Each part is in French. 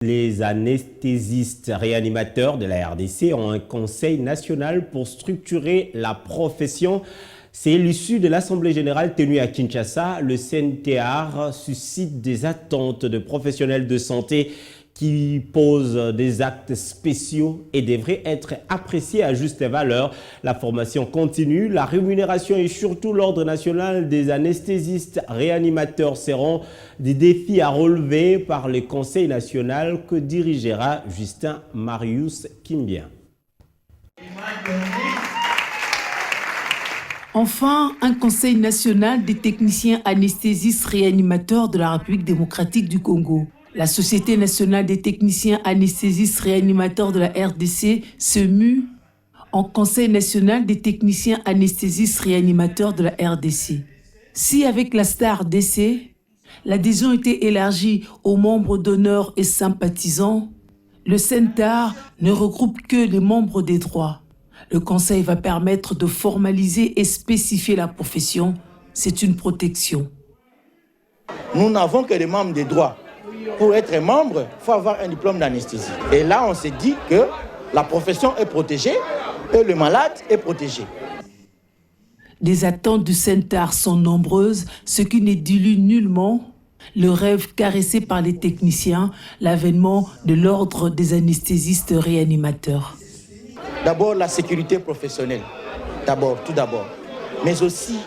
Les anesthésistes réanimateurs de la RDC ont un conseil national pour structurer la profession. C'est l'issue de l'Assemblée générale tenue à Kinshasa. Le CNTR suscite des attentes de professionnels de santé qui posent des actes spéciaux et devraient être appréciés à juste valeur. La formation continue, la rémunération et surtout l'ordre national des anesthésistes réanimateurs seront des défis à relever par le Conseil national que dirigera Justin Marius Kimbia. Enfin, un conseil national des techniciens anesthésistes réanimateurs de la République démocratique du Congo. La Société nationale des techniciens anesthésistes réanimateurs de la RDC se mue en Conseil national des techniciens anesthésistes réanimateurs de la RDC. Si avec la STAR-DC, l'adhésion était élargie aux membres d'honneur et sympathisants, le CNTAR ne regroupe que les membres des droits. Le Conseil va permettre de formaliser et spécifier la profession. C'est une protection. Nous n'avons que les membres des droits. Pour être membre, il faut avoir un diplôme d'anesthésie. Et là, on s'est dit que la profession est protégée et le malade est protégé. Les attentes du CNTAR sont nombreuses, ce qui ne dilue nullement le rêve caressé par les techniciens, l'avènement de l'ordre des anesthésistes réanimateurs. D'abord, la sécurité professionnelle, tout d'abord, mais aussi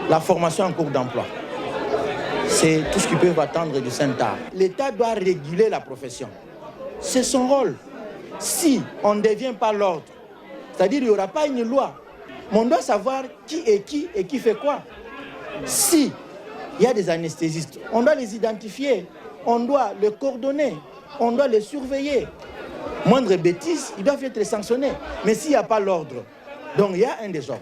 la formation en cours d'emploi. C'est tout ce qu'ils peuvent attendre du CNTAR. L'État doit réguler la profession. C'est son rôle. Si on ne devient pas l'ordre, c'est-à-dire qu'il n'y aura pas une loi, mais on doit savoir qui et qui fait quoi. Si il y a des anesthésistes, on doit les identifier, on doit les coordonner, on doit les surveiller. Moindre bêtise, ils doivent être sanctionnés. Mais s'il n'y a pas l'ordre, donc il y a un désordre.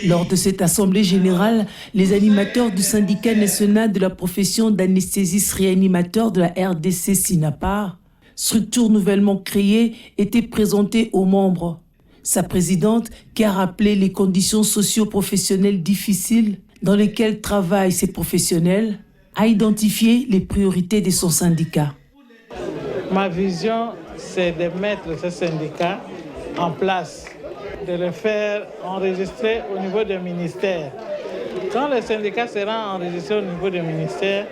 Lors de cette assemblée générale, les animateurs du syndicat national de la profession d'anesthésiste réanimateur de la RDC SINAPAR, structure nouvellement créée, étaient présentés aux membres. Sa présidente, qui a rappelé les conditions socio-professionnelles difficiles dans lesquelles travaillent ces professionnels, a identifié les priorités de son syndicat. Ma vision, c'est de mettre ce syndicat en place, de le faire enregistrer au niveau du ministère. Quand le syndicat sera enregistré au niveau du ministère,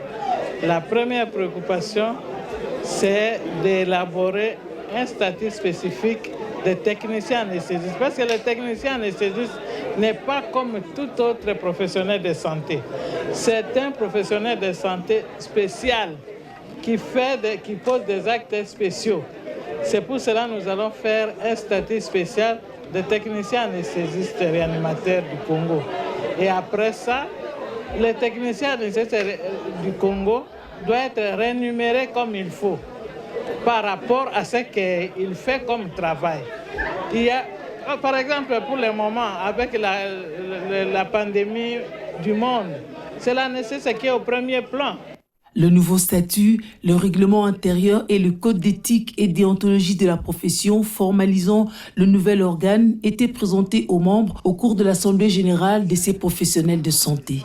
la première préoccupation, c'est d'élaborer un statut spécifique des techniciens anesthésistes. Parce que le technicien anesthésiste n'est pas comme tout autre professionnel de santé. C'est un professionnel de santé spécial qui pose des actes spéciaux. C'est pour cela que nous allons faire un statut spécial de techniciens anesthésistes réanimateurs du Congo. Et après ça, les techniciens anesthésistes du Congo doivent être rémunérés comme il faut par rapport à ce qu'il fait comme travail. Il y a, par exemple, pour le moment, avec la pandémie du monde, c'est la nécessité qui est au premier plan. Le nouveau statut, le règlement intérieur et le code d'éthique et déontologie de la profession formalisant le nouvel organe étaient présentés aux membres au cours de l'Assemblée générale de ces professionnels de santé.